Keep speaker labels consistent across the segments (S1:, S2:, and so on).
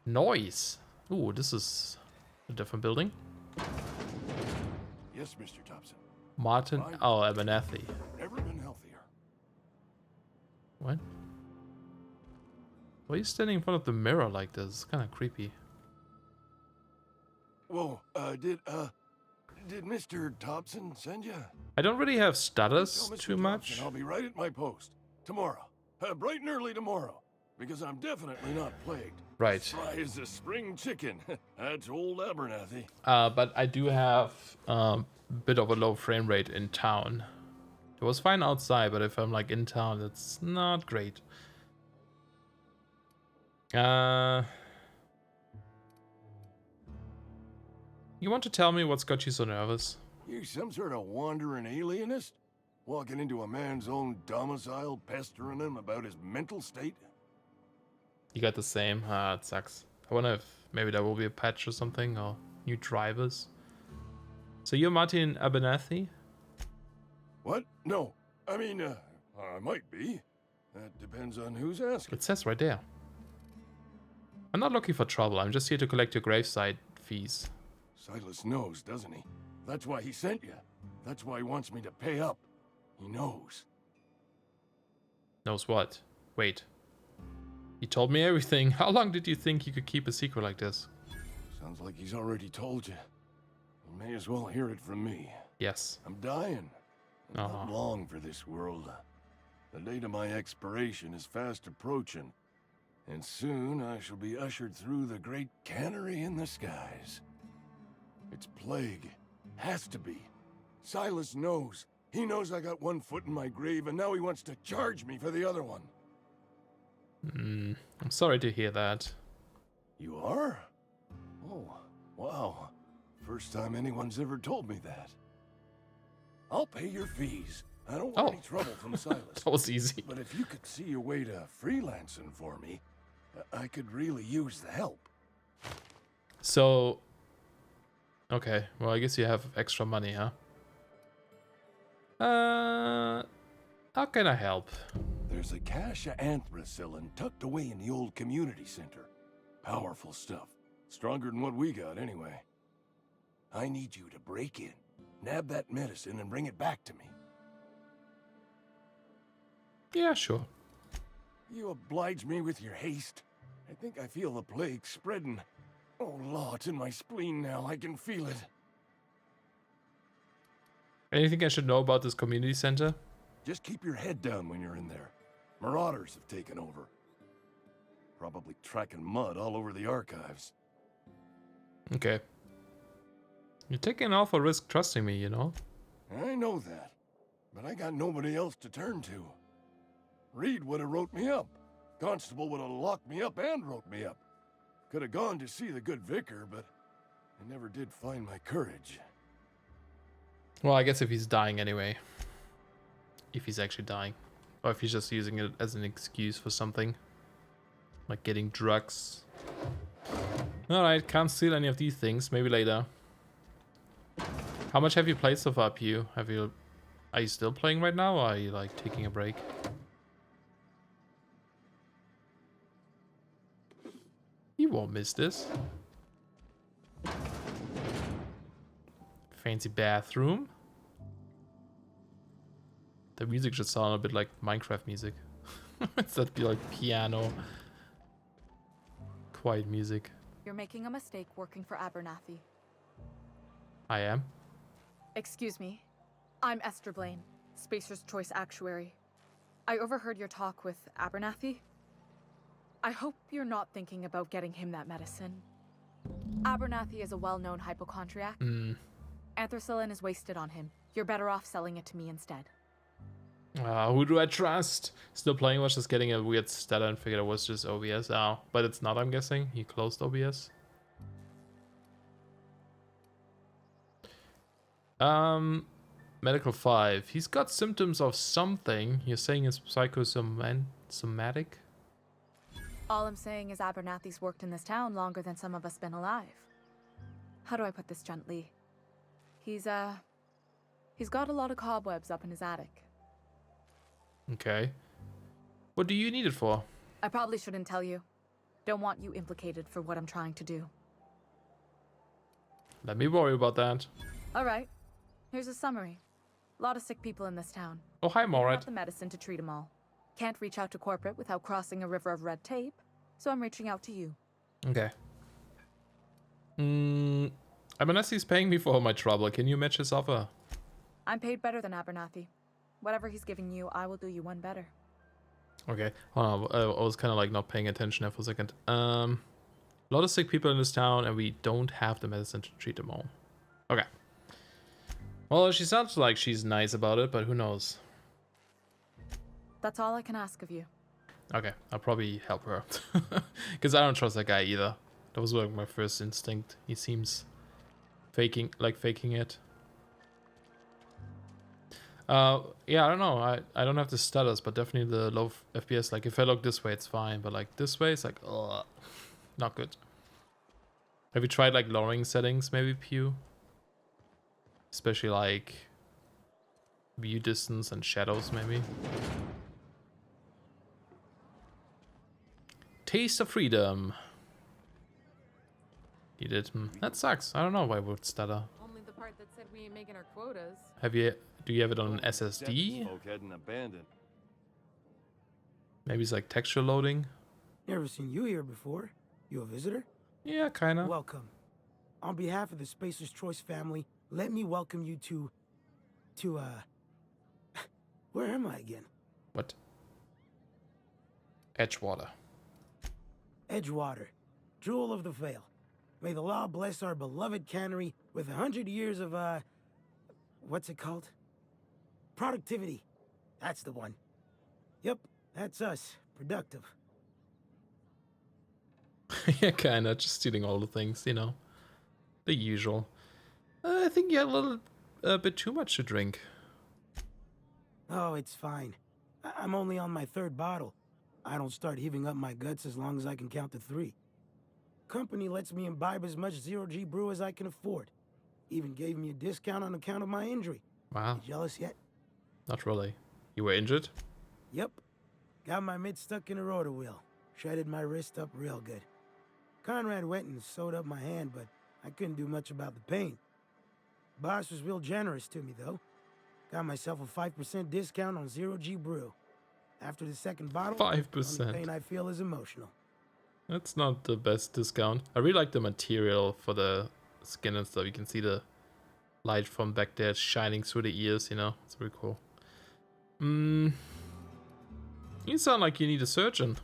S1: Noise. Ooh, this is a different building.
S2: Yes, Mr. Thompson.
S1: Martin. Oh, Abernathy.
S2: Never been healthier.
S1: What? Why are you standing in front of the mirror like this? It's kind of creepy.
S2: Whoa, did Mr. Thompson send you?
S1: I don't really have
S2: Tell
S1: status
S2: Mr.
S1: too
S2: Thompson
S1: much.
S2: I'll be right at my post. Tomorrow. Bright and early tomorrow. Because I'm definitely not plagued.
S1: Right.
S2: Fry as a spring chicken. That's old Abernathy.
S1: But I do have a bit of a low frame rate in town. It was fine outside, but if I'm like in town, it's not great. You want to tell me what's got you so nervous?
S2: You some sort of wandering alienist? Walking into a man's own domicile, pestering him about his mental state?
S1: You got the same. It sucks. I wonder if maybe there will be a patch or something, or new drivers. So you're Martin Abernathy?
S2: What? No. I mean, I might be. That depends on who's asking.
S1: It says right there. I'm not looking for trouble. I'm just here to collect your gravesite fees.
S2: Silas knows, doesn't he? That's why he sent you. That's why he wants me to pay up. He knows.
S1: Knows what? Wait. He told me everything. How long did you think you could keep a secret like this?
S2: Sounds like he's already told you. You may as well hear it from me.
S1: Yes.
S2: I'm dying. I'm not long for this world. The date of my expiration is fast approaching. And soon I shall be ushered through the great cannery in the skies. It's plague. Has to be. Silas knows. He knows I got one foot in my grave, and now he wants to charge me for the other one.
S1: I'm sorry to hear that.
S2: You are? Oh, wow. First time anyone's ever told me that. I'll pay your fees. I don't want any trouble from Silas.
S1: That was easy.
S2: But if you could see your way to freelancing for me, I could really use the help.
S1: So... Okay, well I guess you have extra money, huh? How can I help?
S2: There's a cache of anthracillin tucked away in the old community center. Powerful stuff. Stronger than what we got, anyway. I need you to break in, nab that medicine, and bring it back to me.
S1: Yeah, sure.
S2: You oblige me with your haste. I think I feel the plague spreading. Oh, Law, it's in my spleen now. I can feel it.
S1: Anything I should know about this community center?
S2: Just keep your head down when you're in there. Marauders have taken over. Probably tracking mud all over the archives.
S1: Okay. You're taking an awful risk trusting me, you know?
S2: I know that. But I got nobody else to turn to. Reed would have wrote me up. Constable would have locked me up and wrote me up. Could have gone to see the good vicar, but I never did find my courage.
S1: Well, I guess if he's dying anyway. If he's actually dying. Or if he's just using it as an excuse for something. Like getting drugs. Alright, can't steal any of these things. Maybe later. How much have you played so far, Pew? Are you still playing right now, or are you like taking a break? You won't miss this. Fancy bathroom. The music should sound a bit like Minecraft music. That'd be like piano. Quiet music.
S3: You're making a mistake working for Abernathy.
S1: I am.
S3: Excuse me. I'm Esther Blaine, Spacer's Choice Actuary. I overheard your talk with Abernathy. I hope you're not thinking about getting him that medicine. Abernathy is a well-known hypochondriac. Anthracillin is wasted on him. You're better off selling it to me instead.
S1: Who do I trust? Still playing was just getting a weird stutter and figured it was just OBS. Oh, but it's not, I'm guessing. He closed OBS. Medical 5. He's got symptoms of something. You're saying it's psychosomatic?
S3: All I'm saying is Abernathy's worked in this town longer than some of us been alive. How do I put this gently? He's got a lot of cobwebs up in his attic.
S1: Okay. What do you need it for?
S3: I probably shouldn't tell you. Don't want you implicated for what I'm trying to do.
S1: Let me worry about that.
S3: All right. Here's a summary. A lot of sick people in this town.
S1: Oh, hi,
S3: Not
S1: Morat.
S3: the medicine to treat them all. Can't reach out to corporate without crossing a river of red tape, so I'm reaching out to you.
S1: Okay. Abernathy's paying me for all my trouble. Can you match his offer?
S3: I'm paid better than Abernathy. Whatever he's giving you, I will do you one better.
S1: Okay. Hold on. I was kind of like not paying attention there for a second. A lot of sick people in this town, and we don't have the medicine to treat them all. Okay. Well, she sounds like she's nice about it, but who knows?
S3: That's all I can ask of you.
S1: Okay, I'll probably help her. Because I don't trust that guy either. That was like my first instinct. He seems faking it. Yeah, I don't know. I don't have the stutters, but definitely the low FPS. Like, if I look this way, it's fine. But, like, this way, it's like, ugh. Not good. Have you tried, like, lowering settings, maybe, Pew? Especially, like, view distance and shadows, maybe? Taste of freedom. You did. That sucks. I don't know why I would stutter.
S4: Only the part that said we ain't making our quotas.
S1: Do you have it on an SSD?
S2: Folk hadn't abandoned.
S1: Maybe it's like texture loading.
S5: Never seen you here before. You a visitor?
S1: Yeah, kinda.
S5: Welcome. On behalf of the Spacer's Choice family, let me welcome you to where am I again?
S1: What? Edgewater.
S5: Edgewater, jewel of the Vale. May the law bless our beloved cannery with 100 years of, what's it called? Productivity. That's the one. Yep, that's us. Productive.
S1: Yeah, kinda. Just stealing all the things, you know. The usual. I think you had a bit too much to drink.
S5: Oh, it's fine. I'm only on my 3rd bottle. I don't start heaving up my guts as long as I can count to 3. Company lets me imbibe as much zero-G brew as I can afford. Even gave me a discount on account of my injury.
S1: Wow.
S5: You jealous yet?
S1: Not really. You were injured?
S5: Yep. Got my mid stuck in a rotor wheel. Shredded my wrist up real good. Conrad went and sewed up my hand, but I couldn't do much about the pain. Boss was real generous to me, though. Got myself a 5% discount on zero-G brew. After the 2nd bottle,
S1: 5%.
S5: the only pain I feel is emotional.
S1: That's not the best discount. I really like the material for the skin and stuff. You can see the light from back there shining through the ears, you know? It's really cool. You sound like you need a surgeon.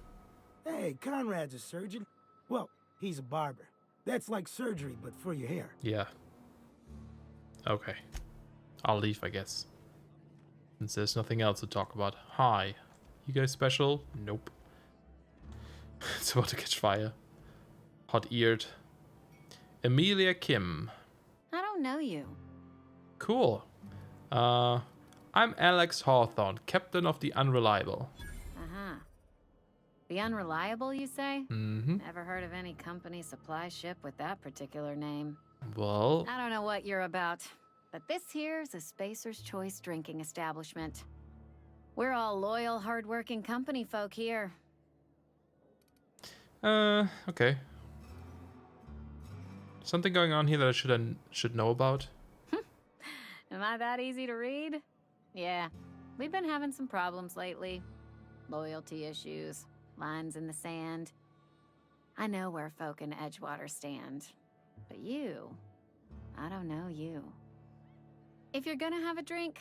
S5: Hey, Conrad's a surgeon. Well, he's a barber. That's like surgery, but for your hair.
S1: Yeah. Okay. I'll leave, I guess. Since there's nothing else to talk about. Hi. You guys special? Nope. It's about to catch fire. Hot-eared. Amelia Kim.
S6: I don't know you.
S1: Cool. I'm Alex Hawthorne, captain of the Unreliable.
S6: Uh-huh. The Unreliable, you say?
S1: Mm-hmm.
S6: Never heard of any company supply ship with that particular name.
S1: Well,
S6: I don't know what you're about, but this here's a Spacer's Choice drinking establishment. We're all loyal, hard-working company folk here.
S1: okay. Something going on here that I should know about?
S6: Am I that easy to read? Yeah, we've been having some problems lately. Loyalty issues, lines in the sand. I know where folk in Edgewater stand. But you, I don't know you. If you're gonna have a drink,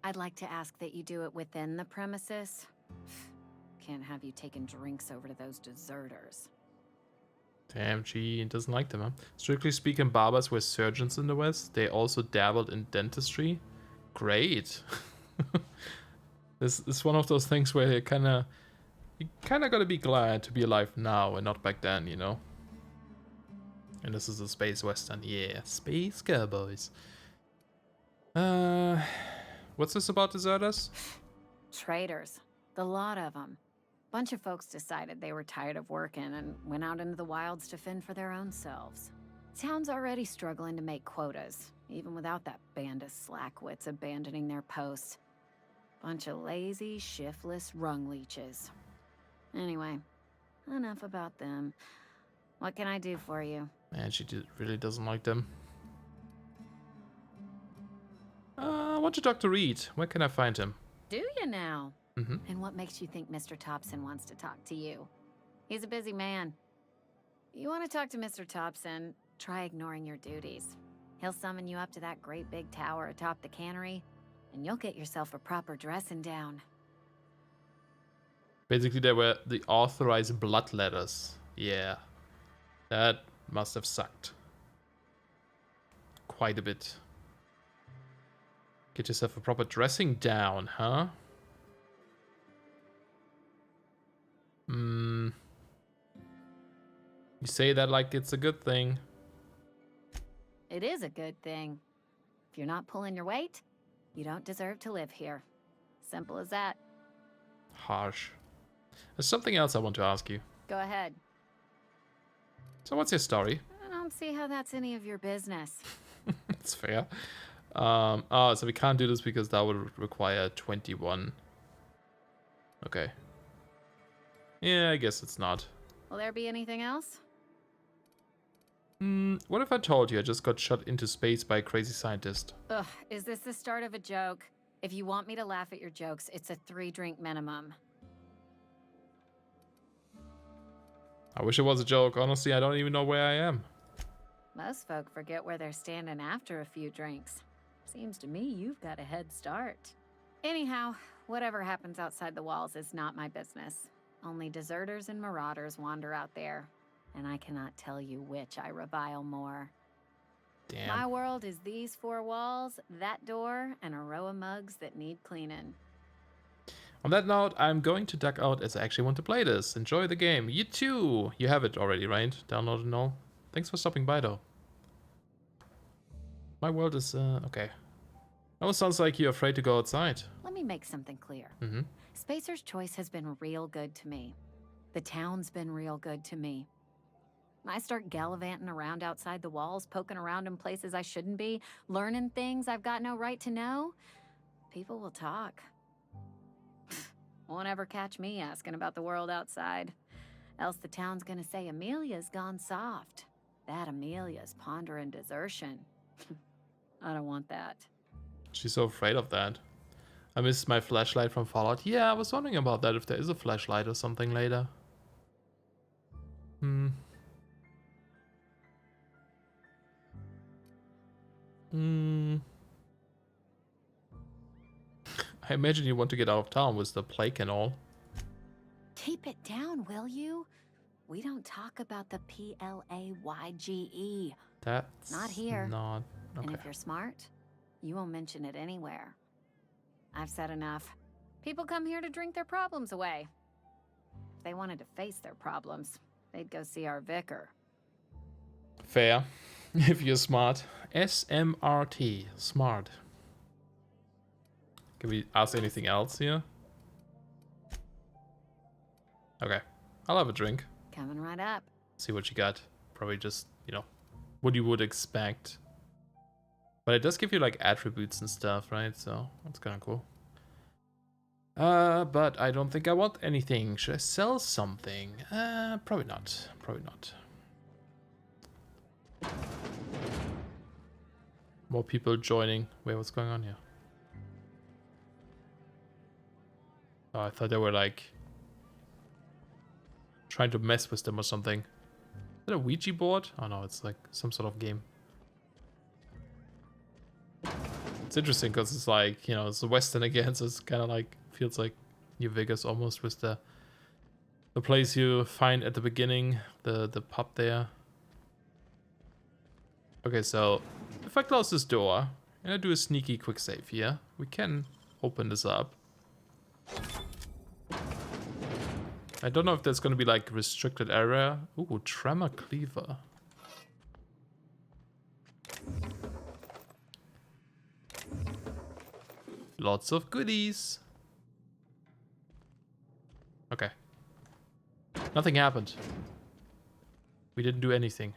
S6: I'd like to ask that you do it within the premises. Can't have you taking drinks over to those deserters.
S1: Damn, she doesn't like them, huh? Strictly speaking, barbers were surgeons in the West. They also dabbled in dentistry. Great. This is one of those things where you kind of gotta be glad to be alive now and not back then, you know? And this is a space western. Yeah, space cowboys. What's this about deserters?
S6: Traitors. The lot of them. Bunch of folks decided they were tired of working and went out into the wilds to fend for their own selves. Town's already struggling to make quotas, even without that band of slackwits abandoning their posts. Bunch of lazy, shiftless rung leeches. Anyway, Enough about them. What can I do for you?
S1: Man, she really doesn't like them. I want to talk to Reed. Where can I find him?
S6: Do you now?
S1: Mm-hmm.
S6: And what makes you think Mr. Thompson wants to talk to you? He's a busy man. You want to talk to Mr. Thompson, try ignoring your duties. He'll summon you up to that great big tower atop the cannery, and you'll get yourself a proper dressing down.
S1: Basically, they were the authorized blood letters. Yeah. That must have sucked. Quite a bit. Get yourself a proper dressing down, huh? You say that like it's a good thing.
S6: It is a good thing. If you're not pulling your weight, you don't deserve to live here. Simple as that.
S1: Harsh. There's something else I want to ask you.
S6: Go ahead.
S1: So what's your story?
S6: I don't see how that's any of your business.
S1: That's fair. Oh, so we can't do this because that would require 21. Okay. Yeah, I guess it's not.
S6: Will there be anything else?
S1: What if I told you I just got shot into space by a crazy scientist?
S6: Ugh, is this the start of a joke? If you want me to laugh at your jokes, it's a 3-drink minimum.
S1: I wish it was a joke. Honestly, I don't even know where I am.
S6: Most folk forget where they're standing after a few drinks. Seems to me you've got a head start. Anyhow, whatever happens outside the walls is not my business. Only deserters and marauders wander out there, and I cannot tell you which I revile more.
S1: Damn.
S6: My world is these 4 walls, that door, and a row of mugs that need cleaning.
S1: On that note, I'm going to duck out as I actually want to play this. Enjoy the game. You too. You have it already, right? Download and all. Thanks for stopping by, though. My world is, okay. Almost sounds like you're afraid to go outside.
S6: Let me make something clear.
S1: Mm-hmm.
S6: Spacer's Choice has been real good to me. The town's been real good to me. I start gallivanting around outside the walls, poking around in places I shouldn't be, learning things I've got no right to know. People will talk. Won't ever catch me asking about the world outside. Else the town's gonna say Amelia's gone soft. That Amelia's pondering desertion. I don't want that.
S1: She's so afraid of that. I missed my flashlight from Fallout. Yeah, I was wondering about that, if there is a flashlight or something later. I imagine you want to get out of town with the plague and all.
S6: Keep it down, will you? We don't talk about the PLAYGE.
S1: That's
S6: Not here.
S1: Not okay.
S6: And if you're smart, you won't mention it anywhere. I've said enough. People come here to drink their problems away. If they wanted to face their problems, they'd go see our vicar.
S1: Fair. If you're smart. SMRT. Smart. Can we ask anything else here? Okay. I'll have a drink.
S6: Coming right up.
S1: See what you got. Probably just, you know, what you would expect. But it does give you like attributes and stuff, right? So that's kind of cool. But I don't think I want anything. Should I sell something? Probably not. Probably not. More people joining. Wait, what's going on here? Oh, I thought they were like trying to mess with them or something. Is that a Ouija board? Oh no, it's like some sort of game. It's interesting because it's like, you know, it's a Western again, so it's kind of like, feels like New Vegas almost with the place you find at the beginning, the pub there. Okay, so if I close this door and I do a sneaky quick save here, we can open this up. I don't know if there's gonna be like restricted area. Ooh, tremor cleaver. Lots of goodies. Okay. Nothing happened. We didn't do anything.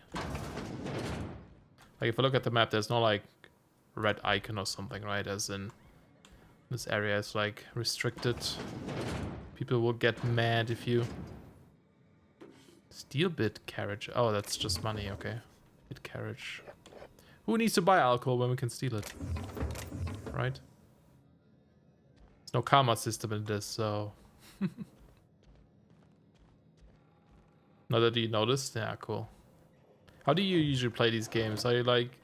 S1: Like if I look at the map, there's no like red icon or something, right? As in this area is like restricted. People will get mad if you Steel bit carriage. Oh, that's just money. Okay. Bit carriage. Who needs to buy alcohol when we can steal it? Right? There's no karma system in this, so... Now that you noticed? Yeah, cool. How do you usually play these games? Are you like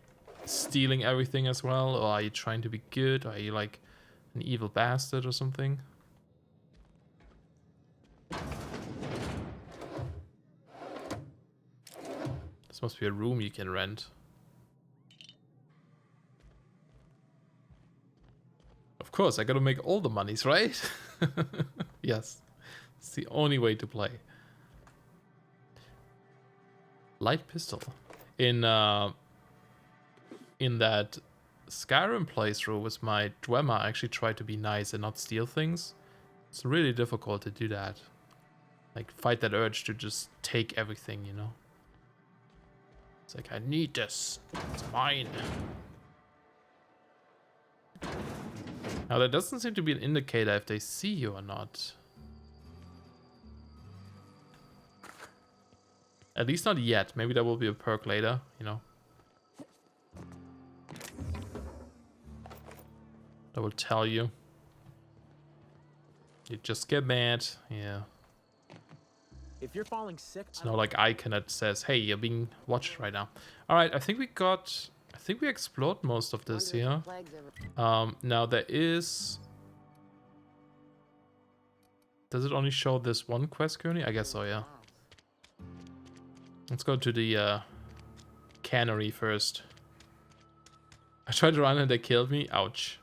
S1: stealing everything as well? Or are you trying to be good? Or are you like an evil bastard or something? This must be a room you can rent. Of course, I gotta make all the monies, right? Yes. It's the only way to play. Light pistol. In that Skyrim playthrough with my Dwemer, I actually tried to be nice and not steal things. It's really difficult to do that. Like, fight that urge to just take everything, you know? It's like, I need this. It's mine. Now, there doesn't seem to be an indicator if they see you or not. At least not yet. Maybe there will be a perk later, you know. That will tell you. You just get mad. Yeah.
S7: If you're falling sick,
S1: It's no like icon that says, hey, you're being watched right now. Alright, I think we explored most of this here. Now there is... Does it only show this one quest currently? I guess so, yeah. Let's go to the cannery first. I tried to run and they killed me. Ouch.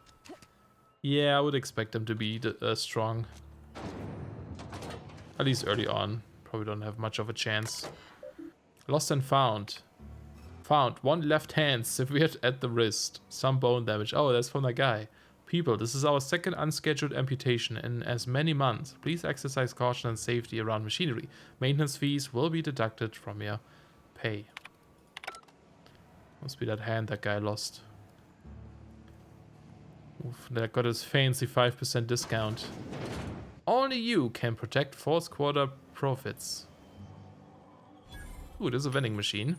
S1: Yeah, I would expect them to be strong. At least early on. Probably don't have much of a chance. Lost and found. Found. One left hand severed at the wrist. Some bone damage. Oh, that's from that guy. People, this is our second unscheduled amputation in as many months. Please exercise caution and safety around machinery. Maintenance fees will be deducted from your pay. Must be that hand that guy lost. Oof, that got his fancy 5% discount. Only you can protect fourth quarter profits. Ooh, there's a vending machine.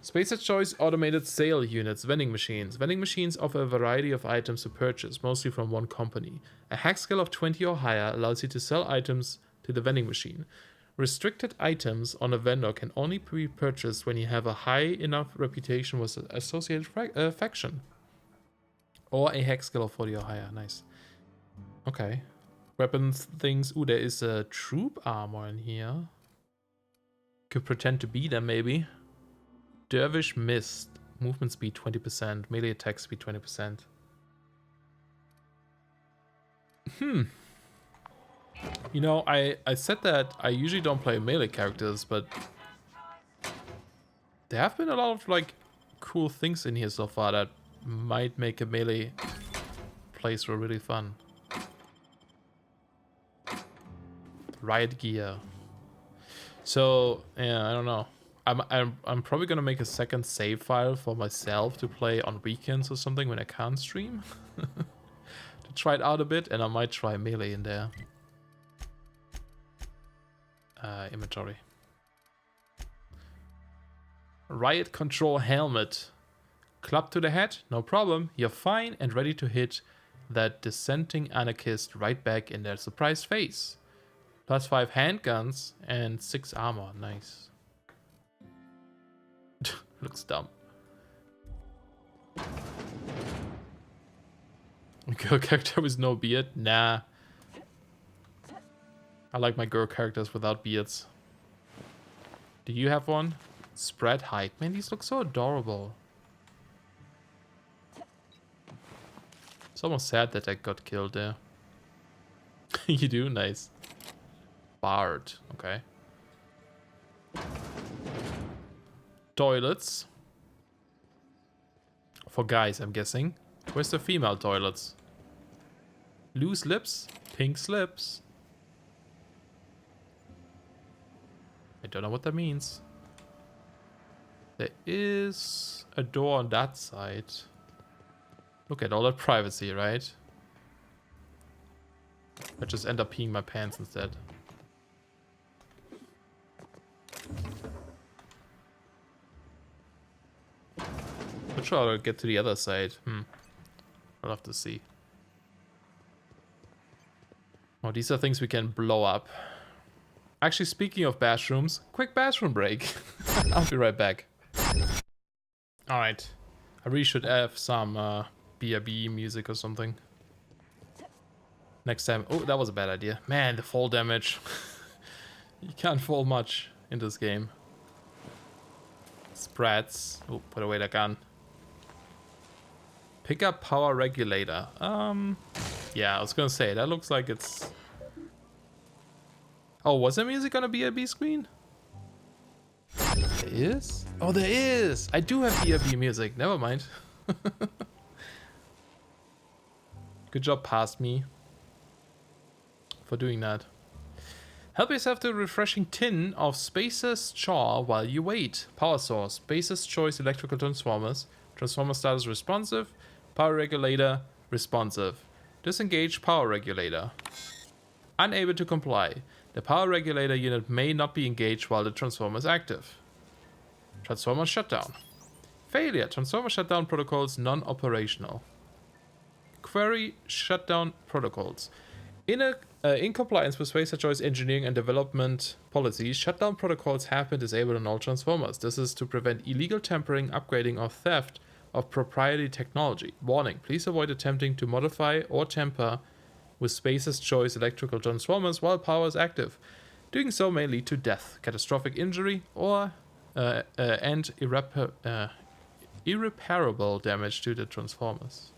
S1: Spacer's Choice automated sale units, vending machines. Vending machines offer a variety of items to purchase, mostly from one company. A hack skill of 20 or higher allows you to sell items to the vending machine. Restricted items on a vendor can only be purchased when you have a high enough reputation with an associated faction. Or a hack skill of 40 or higher. Nice. Okay. Weapons, things. Ooh, there is a troop armor in here. Could pretend to be them, maybe. Dervish Mist. Movement speed 20%. Melee attack speed 20%. You know, I said that I usually don't play melee characters, but there have been a lot of like cool things in here so far that might make a melee playthrough really fun. Riot gear. So yeah, I don't know. I'm probably gonna make a second save file for myself to play on weekends or something when I can't stream. To try it out a bit, and I might try melee in there. Inventory. Riot control helmet. Club to the head, no problem. You're fine and ready to hit that dissenting anarchist right back in their surprised face. +5 handguns and 6 armor. Nice. Looks dumb. Girl character with no beard? Nah. I like my girl characters without beards. Do you have one? Spread height. Man, these look so adorable. It's almost sad that I got killed there. You do? Nice. Bard. Okay. Toilets. For guys, I'm guessing. Where's the female toilets? Loose lips. Pink slips. I don't know what that means. There is a door on that side. Look at all that privacy, right? I just end up peeing my pants instead. sure how to get to the other side. I'll have to see. Oh, these are things we can blow up. Actually, speaking of bathrooms, quick bathroom break. I'll be right back. Alright. I really should have some BRB music or something. Next time. Oh, that was a bad idea. Man, the fall damage. You can't fall much in this game. Sprats. Oh, put away the gun. Pick up power regulator. Yeah, I was gonna say, that looks like it's... Oh, was there music on a BRB screen? There is? Oh, there is! I do have BRB music, never mind. Good job, past me, for doing that. Help yourself to a refreshing tin of Spacer's Chaw while you wait. Power source, Spacer's Choice electrical transformers. Transformer status responsive. Power regulator responsive. Disengage power regulator. Unable to comply. The power regulator unit may not be engaged while the transformer is active. Transformer shutdown. Failure. Transformer shutdown protocols non-operational. Query shutdown protocols. In compliance with Spacer Choice engineering and development policies, shutdown protocols have been disabled on all transformers. This is to prevent illegal tampering, upgrading, or theft of proprietary technology. Warning, please avoid attempting to modify or tamper with Spacer's Choice electrical transformers while power is active. Doing so may lead to death, catastrophic injury, or and irreparable damage to the transformers.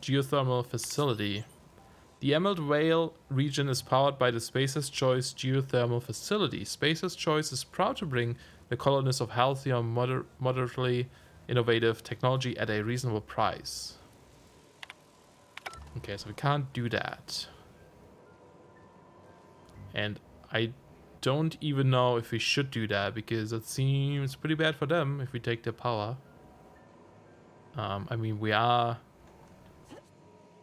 S1: Geothermal facility. The Emerald Vale region is powered by the Spacer's Choice geothermal facility. Spacer's Choice is proud to bring the colonists of Halcyon moderately innovative technology at a reasonable price. Okay, so we can't do that. And I don't even know if we should do that, because it seems pretty bad for them if we take their power. I mean, we are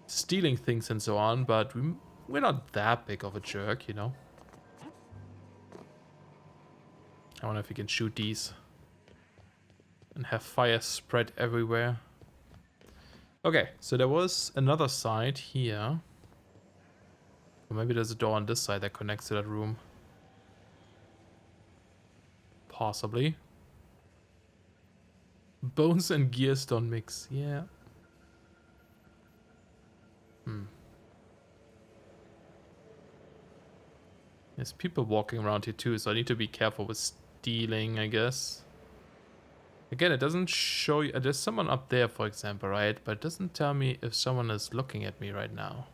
S1: stealing things and so on, but we're not that big of a jerk, you know. I wonder if we can shoot these and have fire spread everywhere. Okay, so there was another side here. Or maybe there's a door on this side that connects to that room. Possibly. Bones and gears don't mix. Yeah. There's people walking around here too, so I need to be careful with stealing, I guess. Again, it doesn't show you... there's someone up there, for example, right? But it doesn't tell me if someone is looking at me right now.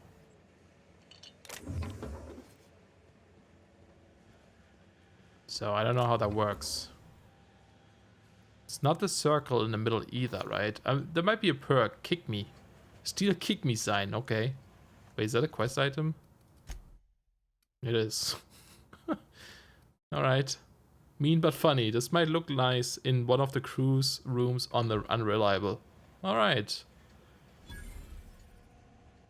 S1: So I don't know how that works. It's not the circle in the middle either, right? There might be a perk. Kick me. Steal kick me sign. Okay. Wait, is that a quest item? It is. Alright. Mean but funny. This might look nice in one of the crew's rooms on the Unreliable. Alright.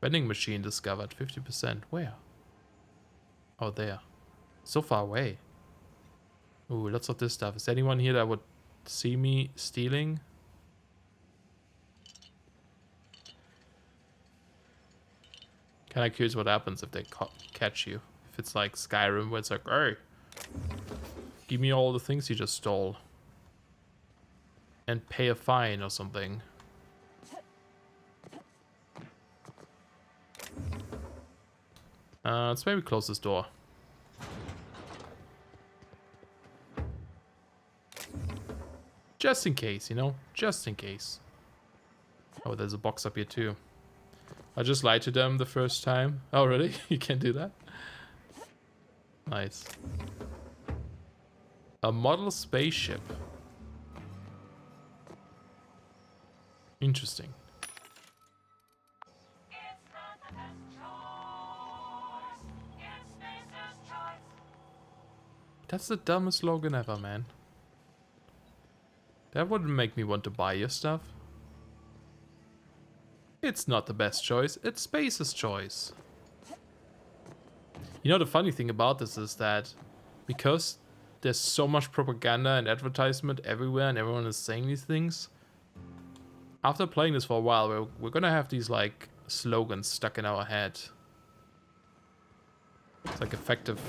S1: Vending machine discovered. 50%. Where? Oh, there. So far away. Ooh, lots of this stuff. Is there anyone here that would see me stealing? Kinda curious what happens if they catch you. If it's like Skyrim where it's like, hey, give me all the things you just stole. And pay a fine or something. Let's maybe close this door. Just in case, you know? Just in case. Oh, there's a box up here too. I just lied to them the first time. Oh, really? You can't do that? Nice. A model spaceship. Interesting. That's the dumbest slogan ever, man. That wouldn't make me want to buy your stuff. It's not the best choice, it's Space's choice. You know, the funny thing about this is that because there's so much propaganda and advertisement everywhere and everyone is saying these things, After playing this for a while, we're gonna have these like slogans stuck in our head. It's like effective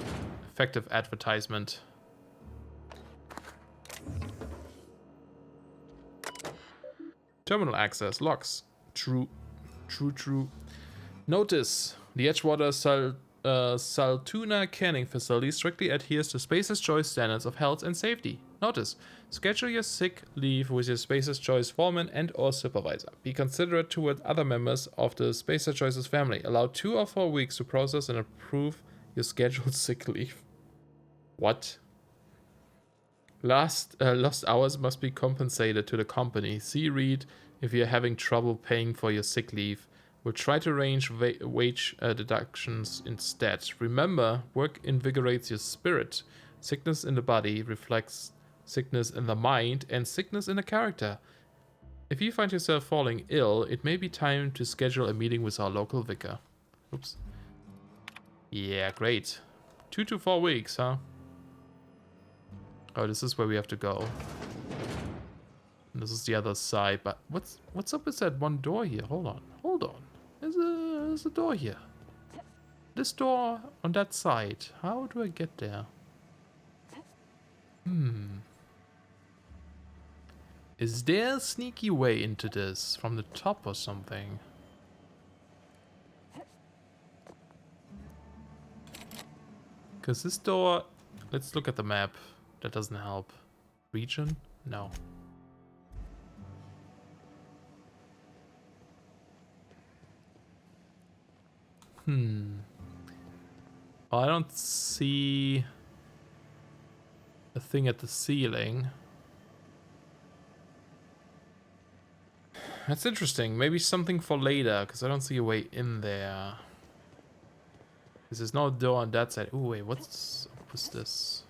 S1: advertisement. Terminal access locks. True. Notice: the Edgewater Saltuna Canning Facility strictly adheres to Spacer's Choice standards of health and safety. Notice: schedule your sick leave with your Spacer's Choice foreman and/or supervisor. Be considerate toward other members of the Spacer's Choice's family. Allow 2 or 4 weeks to process and approve your scheduled sick leave. What? Lost hours must be compensated to the company. See read if you're having trouble paying for your sick leave. We'll try to arrange wage deductions instead. Remember, work invigorates your spirit. Sickness in the body reflects sickness in the mind and sickness in the character. If you find yourself falling ill, it may be time to schedule a meeting with our local vicar. Oops. Yeah, great. 2 to 4 weeks, huh? Oh, this is where we have to go. And this is the other side, but what's up with that one door here? Hold on. There's a door here. This door on that side. How do I get there? Is there a sneaky way into this from the top or something? Because this door... Let's look at the map. That doesn't help. Region? No. Well, I don't see a thing at the ceiling. That's interesting. Maybe something for later, because I don't see a way in there. Because there's no door on that side. Oh wait, what's this?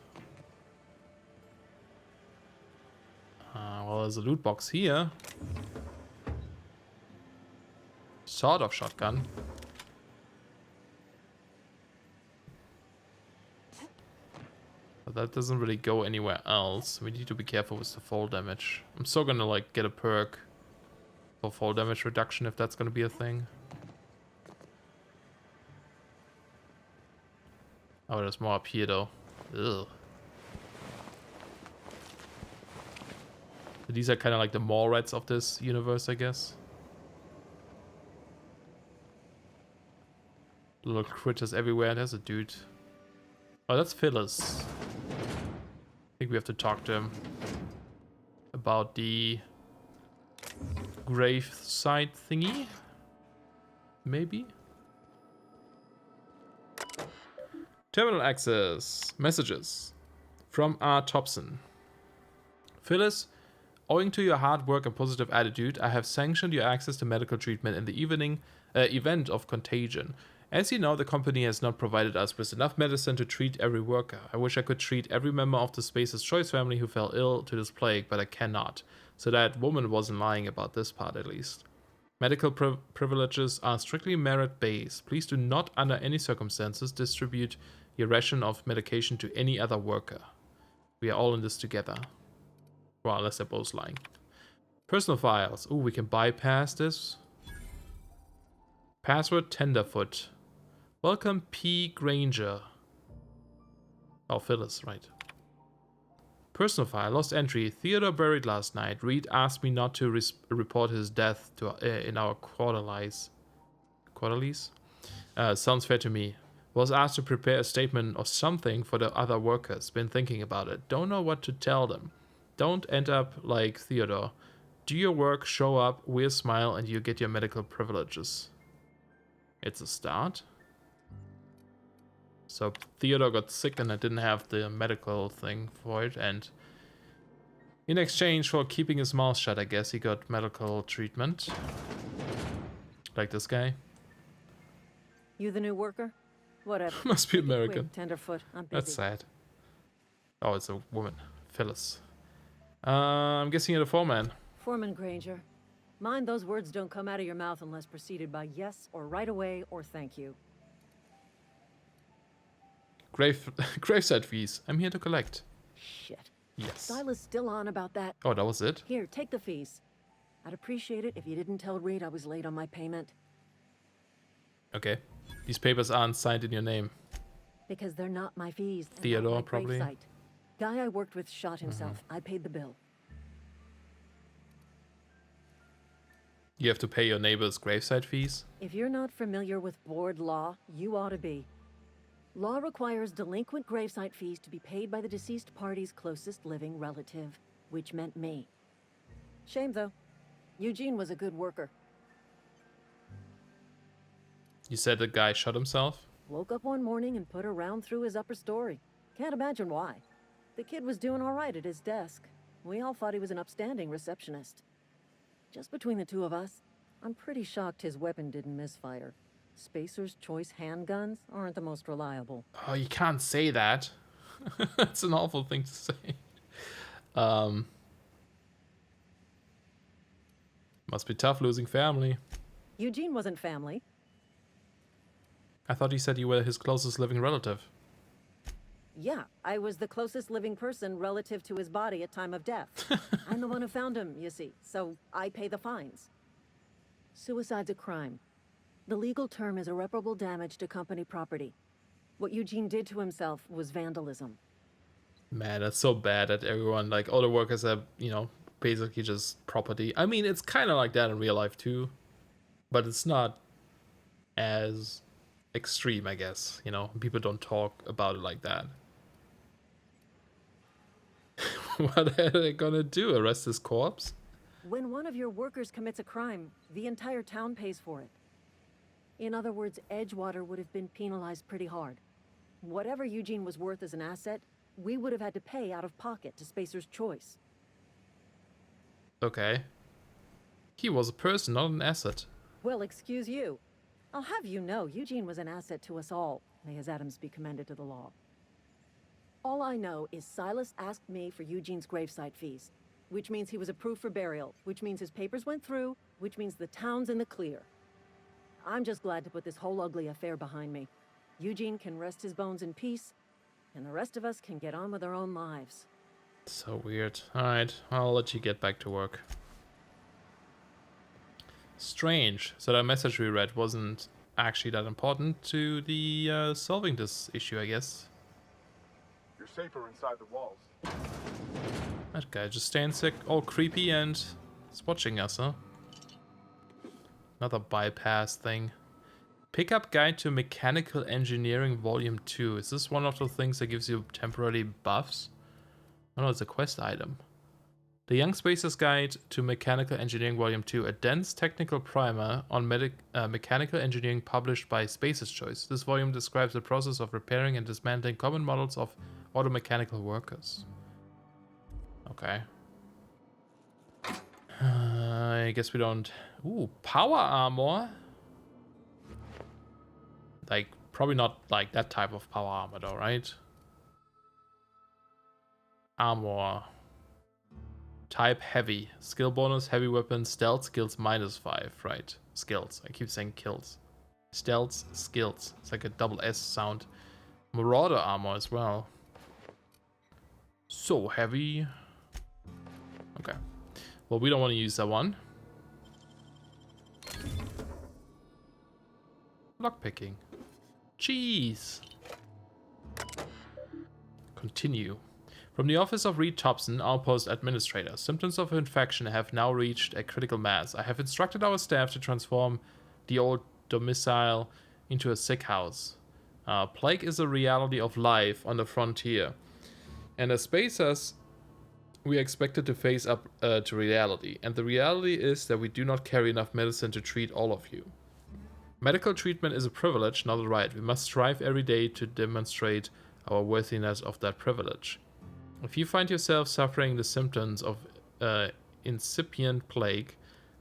S1: Well, there's a loot box here. Sort of shotgun. But that doesn't really go anywhere else. We need to be careful with the fall damage. I'm still gonna like get a perk for fall damage reduction if that's gonna be a thing. Oh, there's more up here though. Ugh. These are kind of like the mall rats of this universe, I guess. Little critters everywhere. There's a dude. Oh, that's Phyllis. I think we have to talk to him about the grave site thingy. Maybe. Terminal access. Messages from R. Thompson. Phyllis, owing to your hard work and positive attitude, I have sanctioned your access to medical treatment in the event of contagion. As you know, the company has not provided us with enough medicine to treat every worker. I wish I could treat every member of the Spacer's Choice family who fell ill to this plague, but I cannot. So that woman wasn't lying about this part, at least. Medical privileges are strictly merit-based. Please do not, under any circumstances, distribute your ration of medication to any other worker. We are all in this together. Well, unless they're both lying. Personal files. Ooh, we can bypass this. Password Tenderfoot. Welcome P. Granger. Oh, Phyllis, right. Personal file. Lost entry. Theodore buried last night. Reed asked me not to report his death to in our quarterlies. Quarterlies? Sounds fair to me. Was asked to prepare a statement or something for the other workers. Been thinking about it. Don't know what to tell them. Don't end up like Theodore. Do your work, show up, wear a smile, and you get your medical privileges. It's a start. So Theodore got sick and I didn't have the medical thing for it, and in exchange for keeping his mouth shut, I guess he got medical treatment. Like this guy.
S8: You the new worker? Whatever.
S1: Must be
S8: Make it
S1: American.
S8: quick, Tenderfoot. I'm busy.
S1: That's sad. Oh, it's a woman. Phyllis. I'm guessing you're the foreman.
S8: Foreman Granger. Mind those words don't come out of your mouth unless preceded by yes or right away or thank you.
S1: Graveside fees. I'm here to collect.
S8: Shit.
S1: Yes.
S8: Silas still on about that.
S1: Oh, that was it?
S8: Here, take the fees. I'd appreciate it if you didn't tell Reed I was late on my payment.
S1: Okay. These papers aren't signed in your name.
S8: Because they're not my fees. and not
S1: Theodore,
S8: my
S1: probably.
S8: gravesite. Guy I worked with shot himself. I paid the bill.
S1: You have to pay your neighbor's gravesite fees?
S8: If you're not familiar with board law, you ought to be. Law requires delinquent gravesite fees to be paid by the deceased party's closest living relative, which meant me. Shame, though. Eugene was a good worker.
S1: You said the guy shot himself?
S8: Woke up one morning and put a round through his upper story. Can't imagine why. The kid was doing all right at his desk. We all thought he was an upstanding receptionist. Just between the two of us, I'm pretty shocked his weapon didn't misfire. Spacer's Choice handguns aren't the most reliable.
S1: Oh, you can't say that. That's an awful thing to say. Must be tough losing family.
S8: Eugene wasn't family.
S1: I thought you said you were his closest living relative.
S8: Yeah, I was the closest living person relative to his body at time of death. I'm the one who found him, you see, so I pay the fines. Suicide's a crime. The legal term is irreparable damage to company property. What Eugene did to himself was vandalism.
S1: Man, that's so bad that everyone, like, all the workers are, you know, basically just property. I mean, it's kind of like that in real life too, but it's not as extreme, I guess. You know, people don't talk about it like that. What are they gonna do? Arrest his corpse?
S8: When one of your workers commits a crime, the entire town pays for it. In other words, Edgewater would have been penalized pretty hard. Whatever Eugene was worth as an asset, we would have had to pay out of pocket to Spacer's Choice.
S1: Okay. He was a person, not an asset.
S8: Well, excuse you. I'll have you know, Eugene was an asset to us all. May his atoms be commended to the law. All I know is Silas asked me for Eugene's gravesite fees, which means he was approved for burial, which means his papers went through, which means the town's in the clear. I'm just glad to put this whole ugly affair behind me. Eugene can rest his bones in peace, and the rest of us can get on with our own lives.
S1: So weird. Alright, I'll let you get back to work. Strange. So that message we read wasn't actually that important to the solving this issue, I guess.
S9: You're safer inside the walls.
S1: That guy just stands there all creepy and is watching us, huh? Another bypass thing. Pickup Guide to Mechanical Engineering Volume 2. Is this one of the things that gives you temporary buffs? Oh no, it's a quest item. The Young Spacer's Guide to Mechanical Engineering Volume 2, a dense technical primer on mechanical engineering published by Spacer's Choice. This volume describes the process of repairing and dismantling common models of automechanical workers. Okay. I guess we don't... Ooh, power armor? Like, probably not like that type of power armor though, right? Armor. Type heavy. Skill bonus, heavy weapon, stealth, skills -5, right? Skills. I keep saying kills. Stealth, skills. It's like a double S sound. Marauder armor as well. So heavy. Okay. Well, we don't want to use that one. Lockpicking. Cheese. Continue. From the office of Reed Thompson, Outpost Administrator. Symptoms of infection have now reached a critical mass. I have instructed our staff to transform the old domicile into a sick house. Plague is a reality of life on the frontier. And as Spacers, we are expected to face up to reality. And the reality is that we do not carry enough medicine to treat all of you. Medical treatment is a privilege, not a right. We must strive every day to demonstrate our worthiness of that privilege. If you find yourself suffering the symptoms of incipient plague,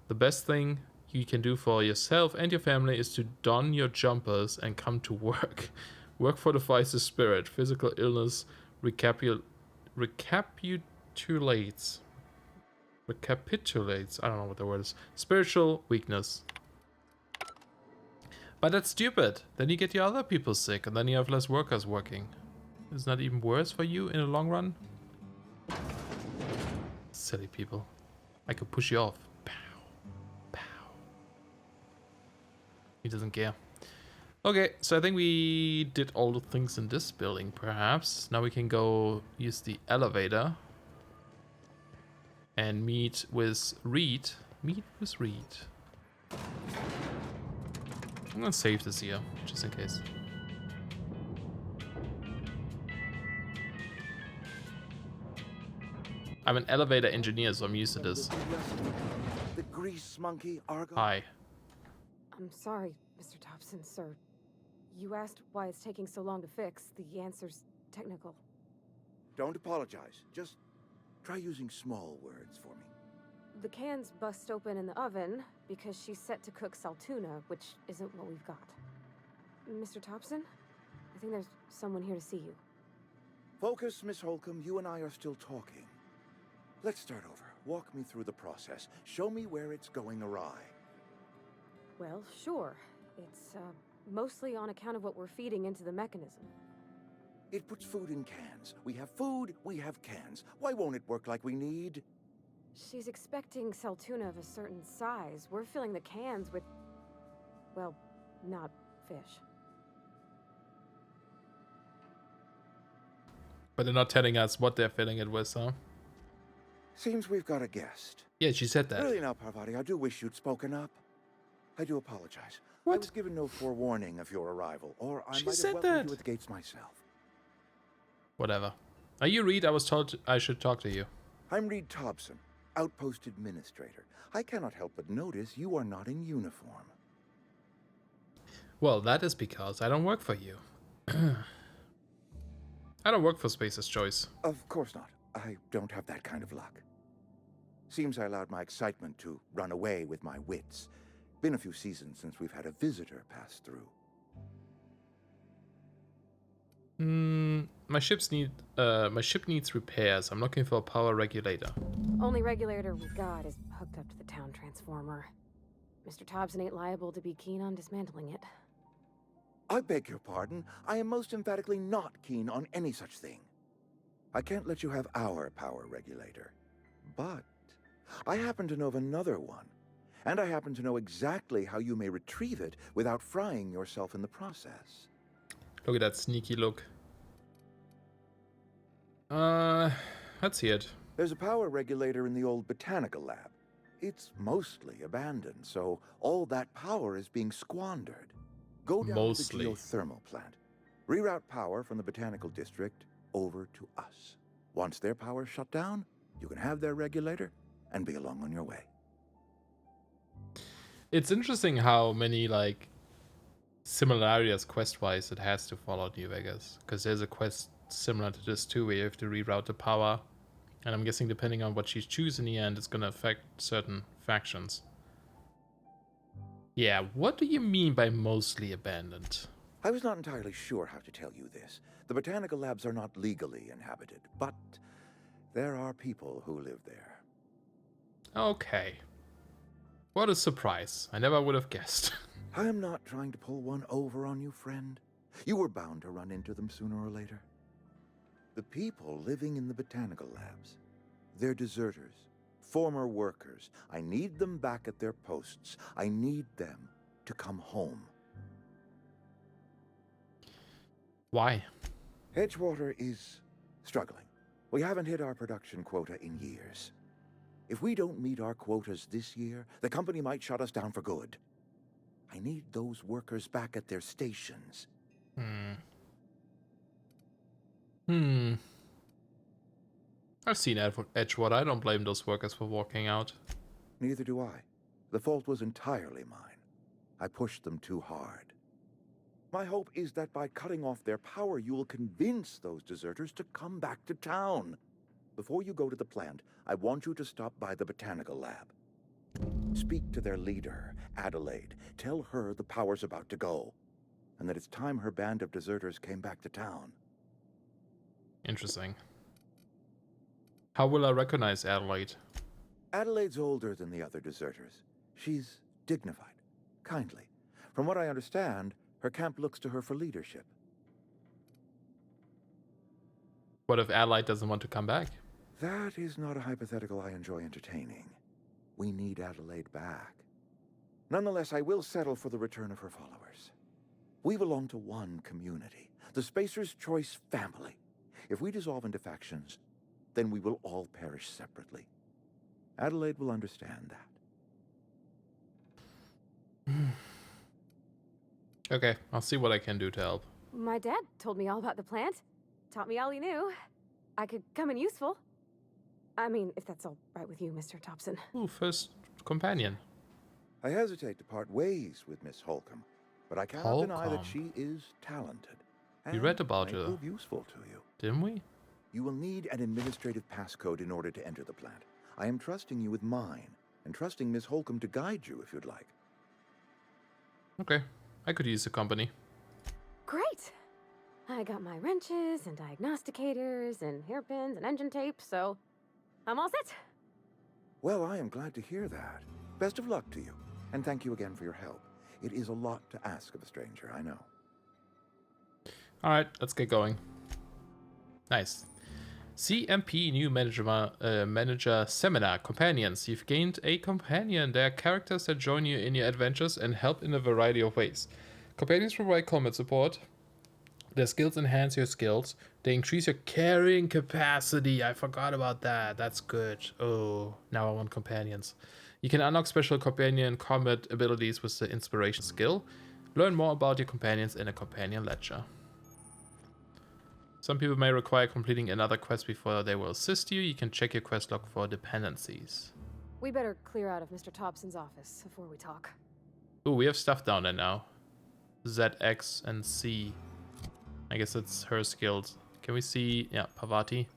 S1: the best thing you can do for yourself and your family is to don your jumpers and come to work. Work fortifies the spirit. Physical illness recapitulates. I don't know what the word is. Spiritual weakness. But that's stupid. Then you get your other people sick, and then you have less workers working. Isn't that even worse for you in the long run? Silly people. I could push you off. Pow. doesn't care. Okay, so I think we did all the things in this building, perhaps. Now we can go use the elevator and meet with Reed. Meet with Reed. I'm gonna save this here, just in case. I'm an elevator engineer, so I'm used to this.
S10: The grease monkey, Argo.
S1: Hi.
S4: I'm sorry, Mr. Thompson, sir. You asked why it's taking so long to fix. The answer's technical.
S10: Don't apologize. Just try using small words for me.
S4: The cans bust open in the oven because she's set to cook saltuna, which isn't what we've got. Mr. Thompson, I think there's someone here to see you.
S10: Focus, Miss Holcomb. You and I are still talking. Let's start over. Walk me through the process. Show me where it's going awry.
S4: Well, sure. It's, mostly on account of what we're feeding into the mechanism.
S10: It puts food in cans. We have food, we have cans. Why won't it work like we need?
S4: She's expecting saltuna of a certain size. We're filling the cans with, well, not fish.
S1: But they're not telling us what they're filling it with, huh?
S10: Seems we've got a guest.
S1: Yeah, she said that.
S10: Really now, Parvati, I do wish you'd spoken up. I do apologize.
S1: What?
S10: I was given no forewarning of your arrival, or I
S1: She
S10: might
S1: said
S10: have welcomed
S1: that.
S10: you at the gates myself.
S1: Whatever. Are you Reed? I was told I should talk to you.
S10: I'm Reed Thompson, Outpost Administrator. I cannot help but notice you are not in uniform.
S1: Well, that is because I don't work for you. I don't work for Spacer's Choice.
S10: Of course not. I don't have that kind of luck. Seems I allowed my excitement to run away with my wits. Been a few seasons since we've had a visitor pass through.
S1: My ship needs repairs. I'm looking for a power regulator.
S4: Only regulator we got is hooked up to the town transformer. Mr. Thompson ain't liable to be keen on dismantling it.
S10: I beg your pardon. I am most emphatically not keen on any such thing. I can't let you have our power regulator. But I happen to know of another one. And I happen to know exactly how you may retrieve it without frying yourself in the process.
S1: Look at that sneaky look. Let's see it.
S10: There's a power regulator in the old botanical lab. It's mostly abandoned, so all that power is being squandered. Go down
S1: Mostly.
S10: to the geothermal plant. Reroute power from the botanical district over to us. Once their power's shut down, you can have their regulator and be along on your way.
S1: It's interesting how many, like, similarities quest-wise it has to Fallout New Vegas. Because there's a quest similar to this too, where you have to reroute the power. And I'm guessing depending on what you choose in the end, it's going to affect certain factions. Yeah, what do you mean by mostly abandoned?
S10: I was not entirely sure how to tell you this. The botanical labs are not legally inhabited, but there are people who live there.
S1: Okay. What a surprise. I never would have guessed.
S10: I am not trying to pull one over on you, friend. You were bound to run into them sooner or later. The people living in the botanical labs, they're deserters, former workers. I need them back at their posts. I need them to come home.
S1: Why?
S10: Edgewater is struggling. We haven't hit our production quota in years. If we don't meet our quotas this year, the company might shut us down for good. I need those workers back at their stations.
S1: I've seen Edgewater. I don't blame those workers for walking out.
S10: Neither do I. The fault was entirely mine. I pushed them too hard. My hope is that by cutting off their power, you will convince those deserters to come back to town. Before you go to the plant, I want you to stop by the botanical lab. Speak to their leader, Adelaide. Tell her the power's about to go, and that it's time her band of deserters came back to town.
S1: Interesting. How will I recognize Adelaide?
S10: Adelaide's older than the other deserters. She's dignified, kindly. From what I understand, her camp looks to her for leadership.
S1: What if Adelaide doesn't want to come back?
S10: That is not a hypothetical I enjoy entertaining. We need Adelaide back. Nonetheless, I will settle for the return of her followers. We belong to one community, the Spacer's Choice family. If we dissolve into factions, then we will all perish separately. Adelaide will understand that.
S1: Okay, I'll see what I can do to help.
S4: My dad told me all about the plant. Taught me all he knew. I could come in useful. I mean, if that's all right with you, Mr. Thompson.
S1: Ooh, first companion.
S10: I hesitate to part ways with Miss Holcomb, but I cannot deny that she is talented.
S1: We read about
S10: may
S1: her.
S10: prove useful to you.
S1: Didn't we?
S10: You will need an administrative passcode in order to enter the plant. I am trusting you with mine, and trusting Miss Holcomb to guide you if you'd like.
S1: Okay, I could use the company.
S4: Great! I got my wrenches and diagnosticators and hairpins and engine tape, so I'm all set.
S10: Well, I am glad to hear that. Best of luck to you, and thank you again for your help. It is a lot to ask of a stranger, I know.
S1: Alright, let's get going. Nice. CMP new manager seminar companions. You've gained a companion. They are characters that join you in your adventures and help in a variety of ways. Companions provide combat support. Their skills enhance your skills. They increase your carrying capacity. I forgot about that. That's good. Oh, now I want companions. You can unlock special companion combat abilities with the inspiration skill. Learn more about your companions in a companion ledger. Some people may require completing another quest before they will assist you. You can check your quest log for dependencies.
S4: We better clear out of Mr. Thompson's office before we talk.
S1: Ooh, we have stuff down there now. Z, X, and C. I guess it's her skills. Can we see? Yeah, Parvati.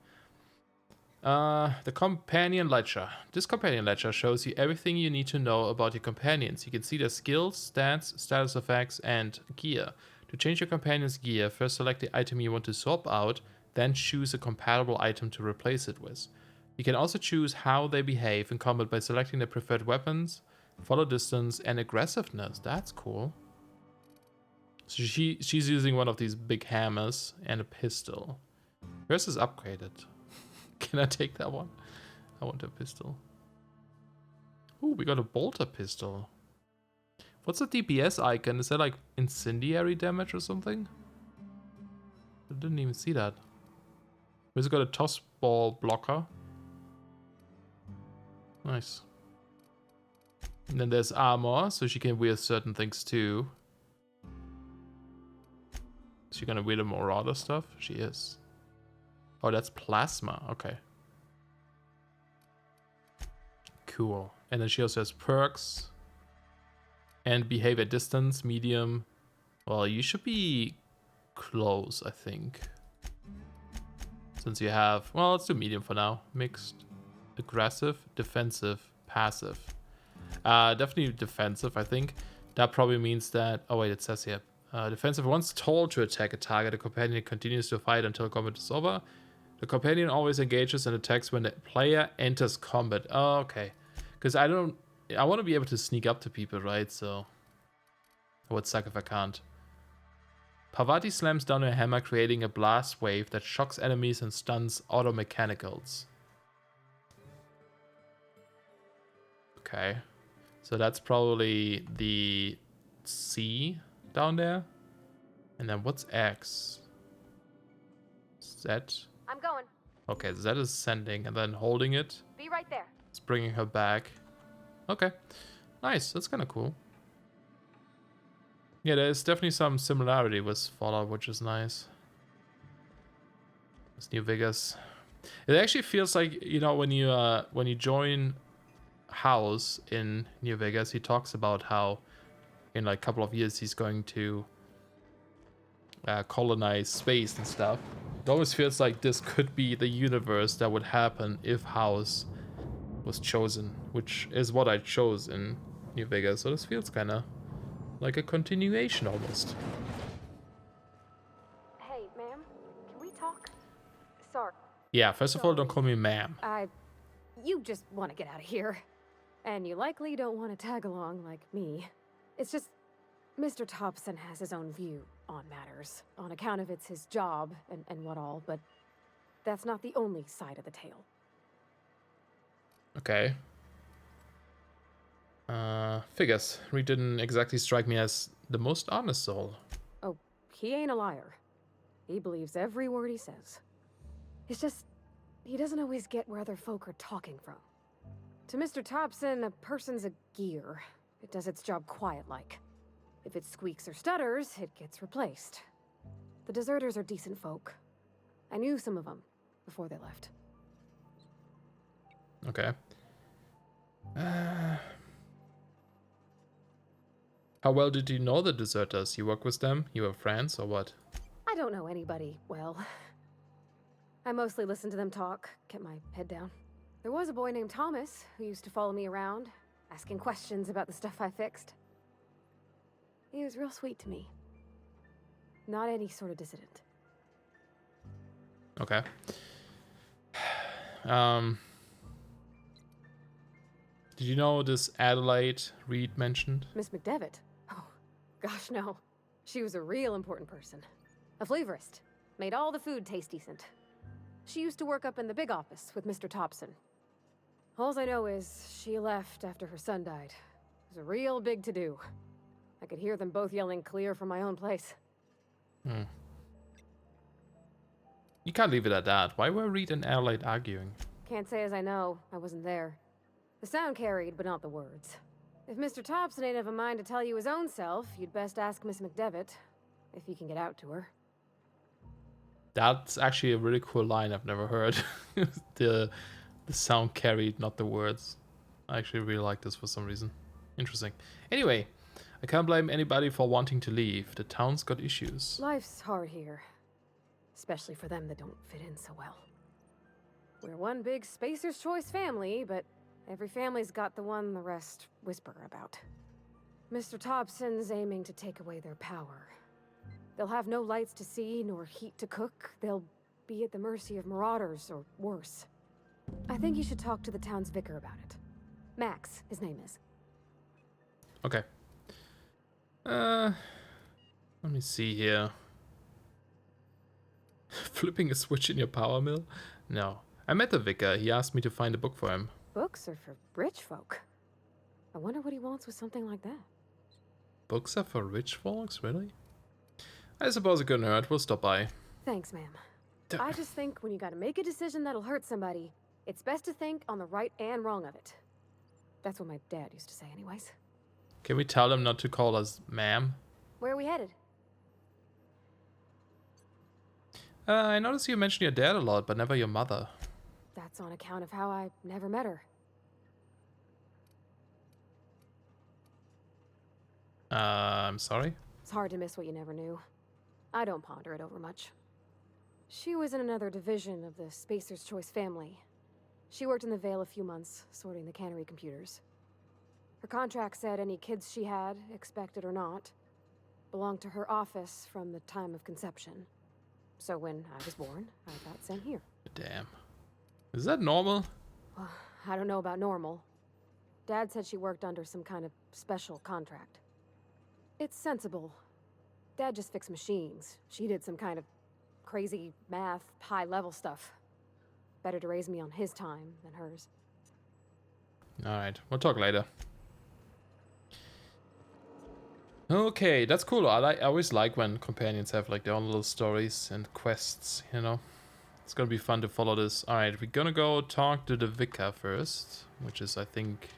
S1: The companion ledger. This companion ledger shows you everything you need to know about your companions. You can see their skills, stats, status effects, and gear. To change your companion's gear, first select the item you want to swap out, then choose a compatible item to replace it with. You can also choose how they behave in combat by selecting their preferred weapons, follow distance, and aggressiveness. That's cool. So she's using one of these big hammers and a pistol. Hers is upgraded. Can I take that one? I want a pistol. Ooh, we got a bolter pistol. What's the DPS icon? Is that like incendiary damage or something? I didn't even see that. Where's it got a toss ball blocker? Nice. And then there's armor, so she can wear certain things too. Is she gonna wear the Marauder stuff? She is. Oh, that's plasma. Okay. Cool. And then she also has perks. And behave at distance, medium. Well, you should be close, I think. Since you have... Well, let's do medium for now. Mixed. Aggressive, defensive, passive. Definitely defensive, I think. That probably means that... Oh, wait, it says here. Defensive. Once told to attack a target, the companion continues to fight until combat is over. The companion always engages and attacks when the player enters combat. Oh, okay. Because I want to be able to sneak up to people, right? So it would suck if I can't. Parvati slams down her hammer, creating a blast wave that shocks enemies and stuns auto mechanicals. Okay. So that's probably the C down there. And then what's X? Z?
S4: I'm going.
S1: Okay, Z is sending and then holding it.
S4: Be right there.
S1: It's bringing her back. Okay, nice. That's kind of cool. Yeah, there's definitely some similarity with Fallout, which is nice. It's New Vegas. It actually feels like, you know, when you join House in New Vegas, he talks about how in like a couple of years he's going to colonize space and stuff. It always feels like this could be the universe that would happen if House was chosen, which is what I chose in New Vegas. So this feels kind of like a continuation almost.
S4: Hey, ma'am, can we talk? Sorry.
S1: Yeah, first of all, don't call me ma'am.
S4: You just want to get out of here. And you likely don't want to tag along like me. It's just, Mr. Thompson has his own view on matters, on account of it's his job and what all, but that's not the only side of the tale.
S1: Okay. Figures. Reed didn't exactly strike me as the most honest soul.
S4: Oh, he ain't a liar. He believes every word he says. It's just, he doesn't always get where other folk are talking from. To Mr. Thompson, a person's a gear. It does its job quiet-like. If it squeaks or stutters, it gets replaced. The deserters are decent folk. I knew some of them before they left.
S1: Okay. How well did you know the deserters? You work with them? You have friends, or what?
S4: I don't know anybody well. I mostly listened to them talk, kept my head down. There was a boy named Thomas who used to follow me around, asking questions about the stuff I fixed. He was real sweet to me. Not any sort of dissident.
S1: Okay. Did you know this Adelaide Reed mentioned?
S4: Miss McDevitt? Oh, gosh, no. She was a real important person. A flavorist. Made all the food taste decent. She used to work up in the big office with Mr. Thompson. Alls I know is she left after her son died. It was a real big to-do. I could hear them both yelling clear from my own place.
S1: You can't leave it at that. Why were Reed and Adelaide arguing?
S4: Can't say as I know. I wasn't there. The sound carried, but not the words. If Mr. Thompson ain't of a mind to tell you his own self, you'd best ask Miss McDevitt, if he can get out to her.
S1: That's actually a really cool line I've never heard. the sound carried, not the words. I actually really like this for some reason. Interesting. Anyway, I can't blame anybody for wanting to leave. The town's got issues.
S4: Life's hard here. Especially for them that don't fit in so well. We're one big Spacer's Choice family, but every family's got the one the rest whisper about. Mr. Thompson's aiming to take away their power. They'll have no lights to see, nor heat to cook. They'll be at the mercy of marauders, or worse. I think you should talk to the town's vicar about it. Max, his name is.
S1: Okay. Let me see here. Flipping a switch in your power mill? No. I met the vicar. He asked me to find a book for him.
S4: Books are for rich folk. I wonder what he wants with something like that.
S1: Books are for rich folks, really? I suppose a good nerd will stop by.
S4: Thanks, ma'am. I just think when you gotta make a decision that'll hurt somebody, it's best to think on the right and wrong of it. That's what my dad used to say anyways.
S1: Can we tell him not to call us ma'am?
S4: Where are we headed?
S1: I noticed you mention your dad a lot, but never your mother.
S4: That's on account of how I never met her.
S1: I'm sorry?
S4: It's hard to miss what you never knew. I don't ponder it over much. She was in another division of the Spacer's Choice family. She worked in the Vale a few months, sorting the cannery computers. Her contract said any kids she had, expected or not, belonged to her office from the time of conception. So when I was born, I got sent here.
S1: Damn. Is that normal?
S4: Well, I don't know about normal. Dad said she worked under some kind of special contract. It's sensible. Dad just fixed machines. She did some kind of crazy math, high-level stuff. Better to raise me on his time than hers.
S1: Alright, we'll talk later. Okay, that's cool. I always like when companions have like their own little stories and quests, you know. It's gonna be fun to follow this. Alright, we're gonna go talk to the vicar first, which is, I think,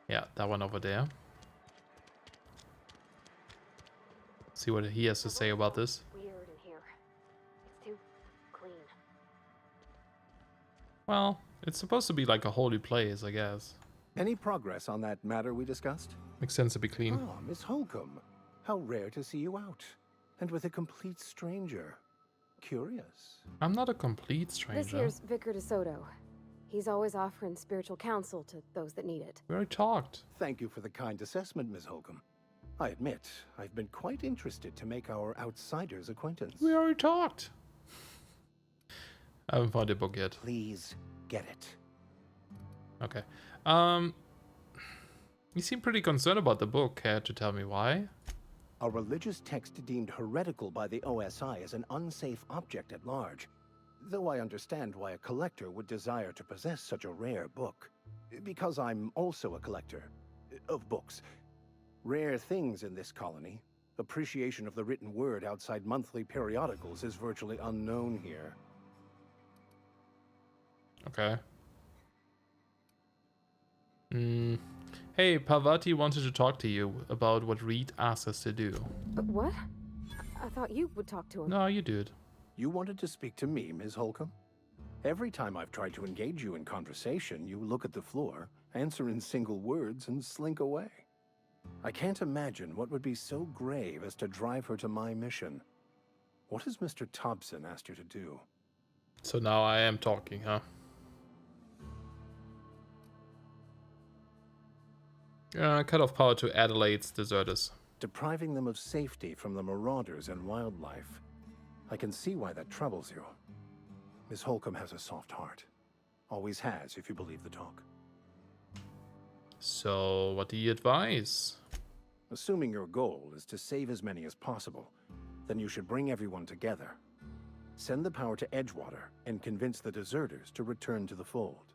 S1: yeah, that one over there. See what he has to say about this.
S4: Weird in here. It's too clean.
S1: Well, it's supposed to be like a holy place, I guess.
S11: Any progress on that matter we discussed?
S1: Makes sense to be clean.
S11: Oh, Miss Holcomb. How rare to see you out. And with a complete stranger. Curious.
S1: I'm not a complete stranger.
S4: This here's Vicar DeSoto. He's always offering spiritual counsel to those that need it.
S1: We already talked.
S11: Thank you for the kind assessment, Miss Holcomb. I admit, I've been quite interested to make our outsider's acquaintance.
S1: We already talked. I haven't found the book yet.
S11: Please, get it.
S1: Okay. You seem pretty concerned about the book. Care to tell me why?
S11: A religious text deemed heretical by the OSI is an unsafe object at large. Though I understand why a collector would desire to possess such a rare book. Because I'm also a collector. of books. Rare things in this colony. Appreciation of the written word outside monthly periodicals is virtually unknown here.
S1: Okay. Hey, Parvati wanted to talk to you about what Reed asked us to do.
S4: What? I thought you would talk to him.
S1: No, you did.
S11: You wanted to speak to me, Ms. Holcomb? Every time I've tried to engage you in conversation, you look at the floor, answer in single words, and slink away. I can't imagine what would be so grave as to drive her to my mission. What has Mr. Thompson asked you to do?
S1: So now I am talking, huh? Cut off power to Adelaide's deserters.
S11: Depriving them of safety from the marauders and wildlife. I can see why that troubles you. Miss Holcomb has a soft heart. Always has, if you believe the talk.
S1: So, what do you advise?
S11: Assuming your goal is to save as many as possible, then you should bring everyone together. Send the power to Edgewater and convince the deserters to return to the fold.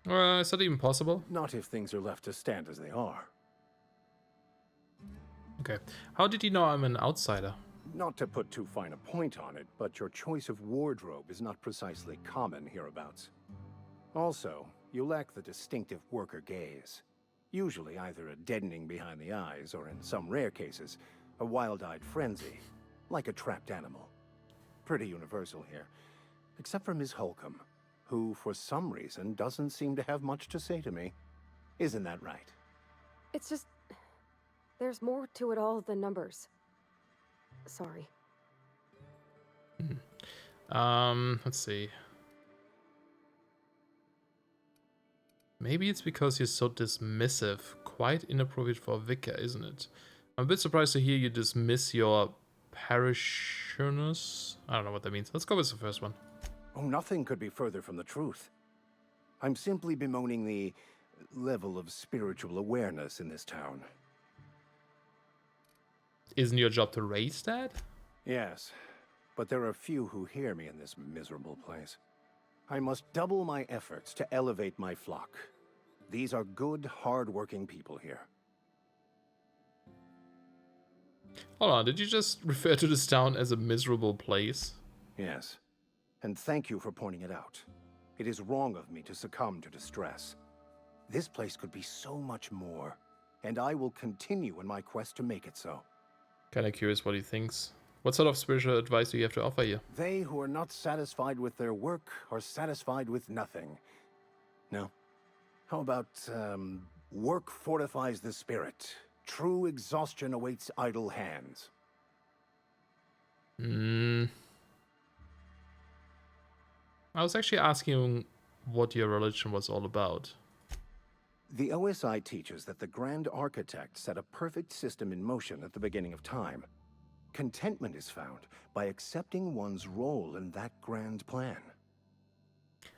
S1: Is that even possible?
S11: Not if things are left to stand as they are.
S1: Okay. How did you know I'm an outsider?
S11: Not to put too fine a point on it, but your choice of wardrobe is not precisely common hereabouts. Also, you lack the distinctive worker gaze. Usually either a deadening behind the eyes, or in some rare cases, a wild-eyed frenzy, like a trapped animal. Pretty universal here, except for Ms. Holcomb, who, for some reason, doesn't seem to have much to say to me. Isn't that right?
S4: It's just... there's more to it all than numbers. Sorry.
S1: Let's see. Maybe it's because you're so dismissive. Quite inappropriate for a vicar, isn't it? I'm a bit surprised to hear you dismiss your parishioners. I don't know what that means. Let's go with the first one.
S11: Oh, nothing could be further from the truth. I'm simply bemoaning the level of spiritual awareness in this town.
S1: Isn't your job to raise that?
S11: Yes, but there are few who hear me in this miserable place. I must double my efforts to elevate my flock. These are good, hard-working people here.
S1: Hold on, did you just refer to this town as a miserable place?
S11: Yes, and thank you for pointing it out. It is wrong of me to succumb to distress. This place could be so much more, and I will continue in my quest to make it so.
S1: Kinda curious what he thinks. What sort of spiritual advice do you have to offer here?
S11: They who are not satisfied with their work are satisfied with nothing. No. How about, work fortifies the spirit. True exhaustion awaits idle hands.
S1: I was actually asking what your religion was all about.
S11: The OSI teaches that the Grand Architect set a perfect system in motion at the beginning of time. Contentment is found by accepting one's role in that grand plan.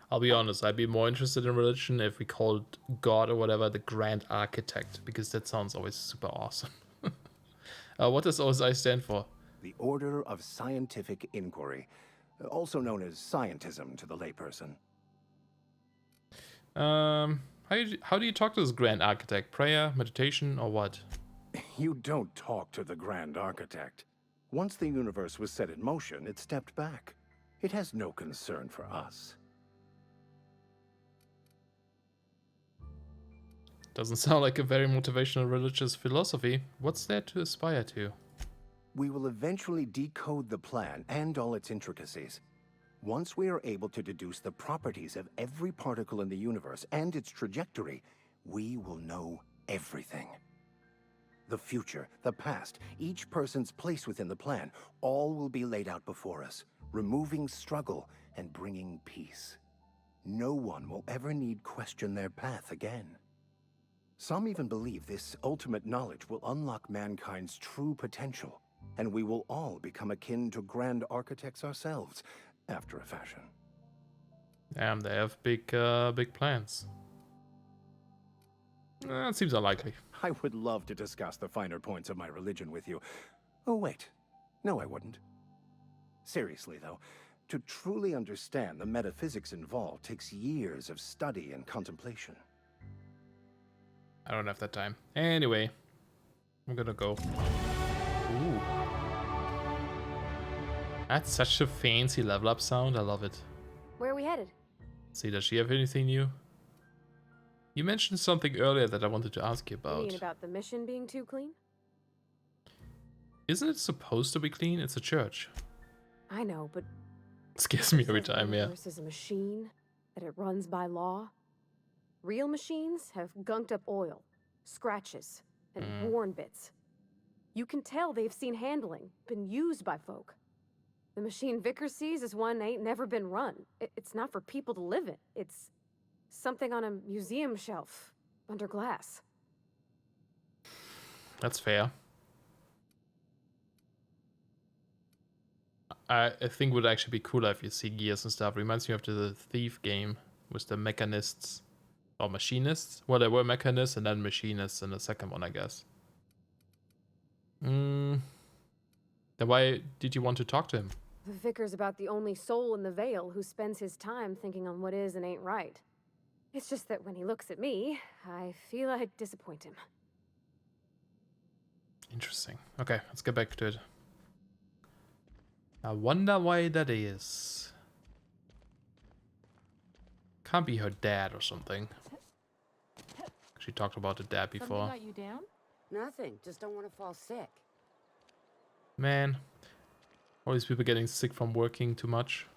S1: I'll be honest, I'd be more interested in religion if we called God or whatever the Grand Architect, because that sounds always super awesome. What does OSI stand for?
S11: The Order of Scientific Inquiry, also known as scientism to the layperson.
S1: How do you talk to this Grand Architect? Prayer, meditation, or what?
S11: You don't talk to the Grand Architect. Once the universe was set in motion, it stepped back. It has no concern for us.
S1: Doesn't sound like a very motivational religious philosophy. What's there to aspire to?
S11: We will eventually decode the plan and all its intricacies. Once we are able to deduce the properties of every particle in the universe and its trajectory, we will know everything. The future, the past, each person's place within the plan, all will be laid out before us, removing struggle and bringing peace. No one will ever need question their path again. Some even believe this ultimate knowledge will unlock mankind's true potential, and we will all become akin to Grand Architects ourselves, after a fashion.
S1: Damn, they have big plans. That seems unlikely.
S11: I would love to discuss the finer points of my religion with you. Oh, wait. No, I wouldn't. Seriously, though, To truly understand the metaphysics involved takes years of study and contemplation.
S1: I don't have that time. Anyway, I'm gonna go. Ooh. That's such a fancy level up sound. I love it.
S4: Where are we headed?
S1: See, does she have anything new? You mentioned something earlier that I wanted to ask you about.
S4: You mean about the mission being too clean?
S1: Isn't it supposed to be clean? It's a church.
S4: I know, but
S1: Scares me every time, yeah.
S4: This is a machine, that it runs by law. Real machines have gunked up oil, scratches, and worn bits. You can tell they've seen handling, been used by folk. The machine Vickers sees is one ain't never been run. It's not for people to live in. It's something on a museum shelf, under glass.
S1: That's fair. I think would actually be cooler if you see gears and stuff. Reminds me of the Thief game with the mechanists or machinists. Well, there were mechanists and then machinists in the second one, I guess. Then why did you want to talk to him?
S4: The Vicar's about the only soul in the Vale who spends his time thinking on what is and ain't right. It's just that when he looks at me, I feel I disappoint him.
S1: Interesting. Okay, let's get back to it. I wonder why that is. Can't be her dad or something. She talked about the dad before.
S12: Something got you down? Nothing. Just don't want to fall sick.
S1: Man, all these people getting sick from working too much.